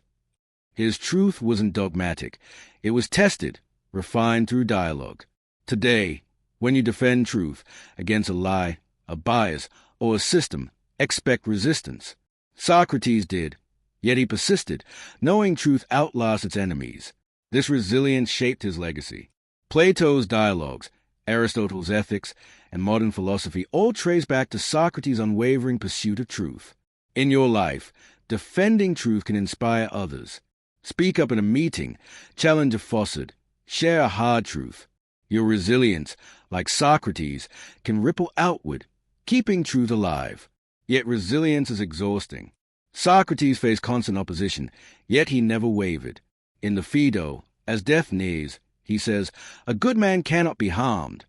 His truth wasn't dogmatic. It was tested, refined through dialogue. Today, when you defend truth against a lie, a bias, or a system, expect resistance. Socrates did, yet he persisted, knowing truth outlasts its enemies. This resilience shaped his legacy. Plato's dialogues, Aristotle's ethics, and modern philosophy all trace back to Socrates' unwavering pursuit of truth. In your life, defending truth can inspire others. Speak up in a meeting, challenge a falsehood, share a hard truth. Your resilience, like Socrates, can ripple outward, keeping truth alive. Yet resilience is exhausting. Socrates faced constant opposition, yet he never wavered. In the Phaedo, as death nears, he says, "A good man cannot be harmed."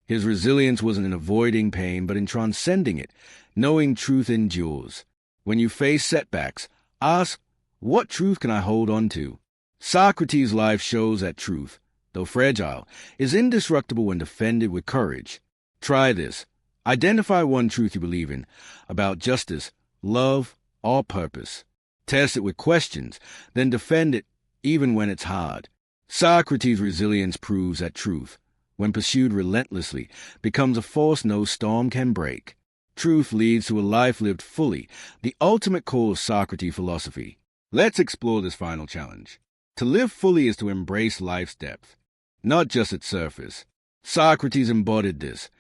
His resilience wasn't in avoiding pain, but in transcending it, knowing truth endures. When you face setbacks, ask, what truth can I hold on to? Socrates' life shows that truth, though fragile, is indestructible when defended with courage. Try this. Identify one truth you believe in, about justice, love, or purpose. Test it with questions, then defend it even when it's hard. Socrates' resilience proves that truth, when pursued relentlessly, becomes a force no storm can break. Truth leads to a life lived fully, the ultimate core of Socrates' philosophy. Let's explore this final challenge. To live fully is to embrace life's depth, not just its surface. Socrates embodied this,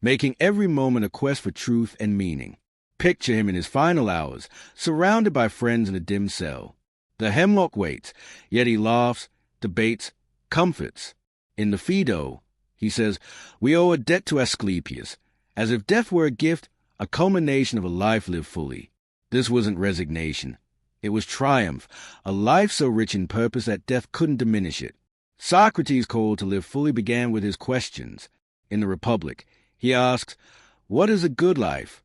making every moment a quest for truth and meaning. Picture him in his final hours, surrounded by friends in a dim cell. The hemlock waits, yet he laughs, debates, comforts. In the Phaedo, he says, "We owe a debt to Asclepius, as if death were a gift, a culmination of a life lived fully." This wasn't resignation. It was triumph, a life so rich in purpose that death couldn't diminish it. Socrates' call to live fully began with his questions. In the Republic, he asks, "What is a good life?"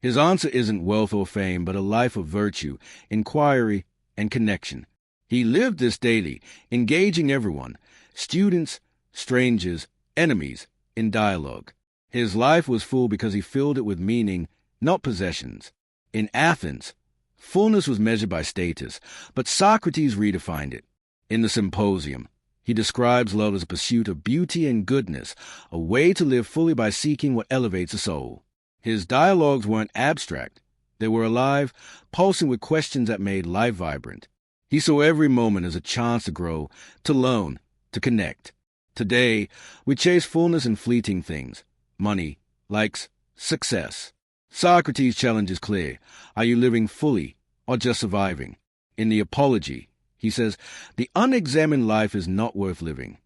His answer isn't wealth or fame, but a life of virtue, inquiry, and connection. He lived this daily, engaging everyone, students, strangers, enemies, in dialogue. His life was full because he filled it with meaning, not possessions. In Athens, fullness was measured by status, but Socrates redefined it. In the Symposium, he describes love as a pursuit of beauty and goodness, a way to live fully by seeking what elevates the soul. His dialogues weren't abstract. They were alive, pulsing with questions that made life vibrant. He saw every moment as a chance to grow, to learn, to connect. Today, we chase fullness in fleeting things: money, likes, success. Socrates' challenge is clear. Are you living fully or just surviving? In the Apology, he says, "The unexamined life is not worth living."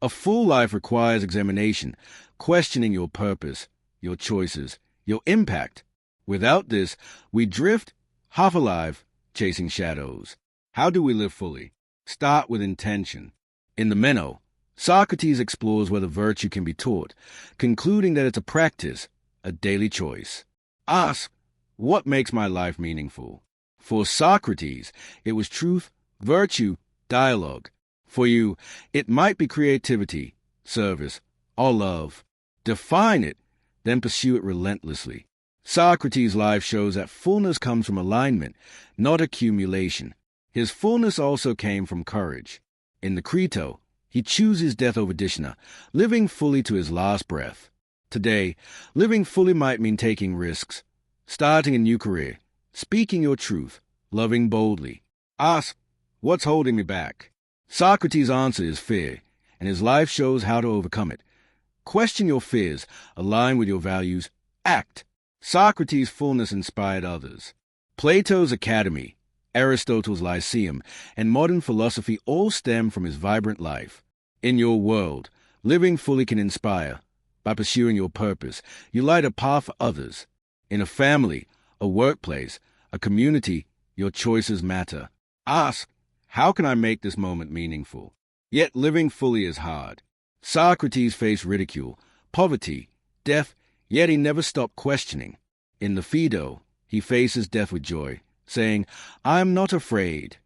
A full life requires examination, questioning your purpose, your choices, your impact. Without this, we drift, half alive, chasing shadows. How do we live fully? Start with intention. In the Meno, Socrates explores whether virtue can be taught, concluding that it's a practice, a daily choice. Ask, what makes my life meaningful? For Socrates, it was truth, virtue, dialogue. For you, it might be creativity, service, or love. Define it, then pursue it relentlessly. Socrates' life shows that fullness comes from alignment, not accumulation. His fullness also came from courage. In the Crito, he chooses death over Dishna, living fully to his last breath. Today, living fully might mean taking risks, starting a new career, speaking your truth, loving boldly. Ask, what's holding me back? Socrates' answer is fear, and his life shows how to overcome it. Question your fears, align with your values, act. Socrates' fullness inspired others. Plato's Academy, Aristotle's Lyceum, and modern philosophy all stem from his vibrant life. In your world, living fully can inspire. By pursuing your purpose, you light a path for others. In a family, a workplace, a community, your choices matter. Ask, how can I make this moment meaningful? Yet living fully is hard. Socrates faced ridicule, poverty, death, yet he never stopped questioning. In the Phaedo, he faces death with joy, saying, "I am not afraid."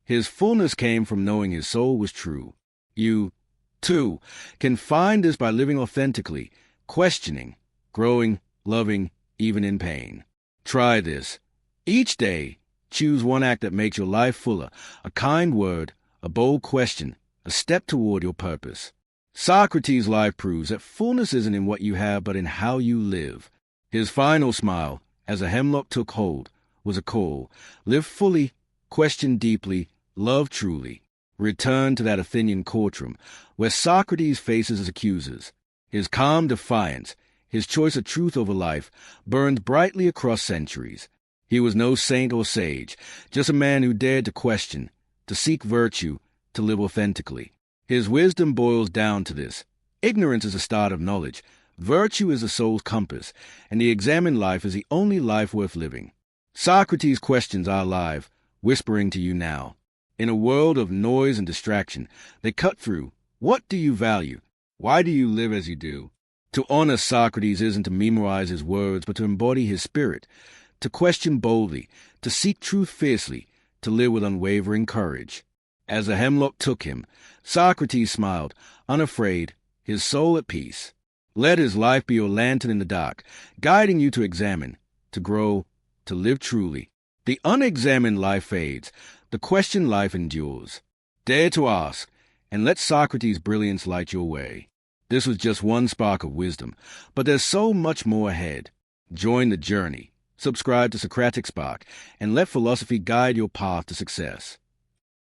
His fullness came from knowing his soul was true. You, too, can find this by living authentically, questioning, growing, loving, even in pain. Try this. Each day, choose one act that makes your life fuller, a kind word, a bold question, a step toward your purpose. Socrates' life proves that fullness isn't in what you have, but in how you live. His final smile, as a hemlock took hold, was a call: live fully, question deeply, love truly. Return to that Athenian courtroom, where Socrates faces his accusers. His calm defiance, his choice of truth over life, burned brightly across centuries. He was no saint or sage, just a man who dared to question, to seek virtue, to live authentically. His wisdom boils down to this. Ignorance is the start of knowledge. Virtue is the soul's compass, and the examined life is the only life worth living. Socrates' questions are alive, whispering to you now. In a world of noise and distraction, they cut through. What do you value? Why do you live as you do? To honor Socrates isn't to memorize his words, but to embody his spirit, to question boldly, to seek truth fiercely, to live with unwavering courage. As the hemlock took him, Socrates smiled, unafraid, his soul at peace. Let his life be your lantern in the dark, guiding you to examine, to grow, to live truly. The unexamined life fades, the questioned life endures. Dare to ask, and let Socrates' brilliance light your way. This was just one spark of wisdom, but there's so much more ahead. Join the journey. Subscribe to Socratic Spark, and let philosophy guide your path to success.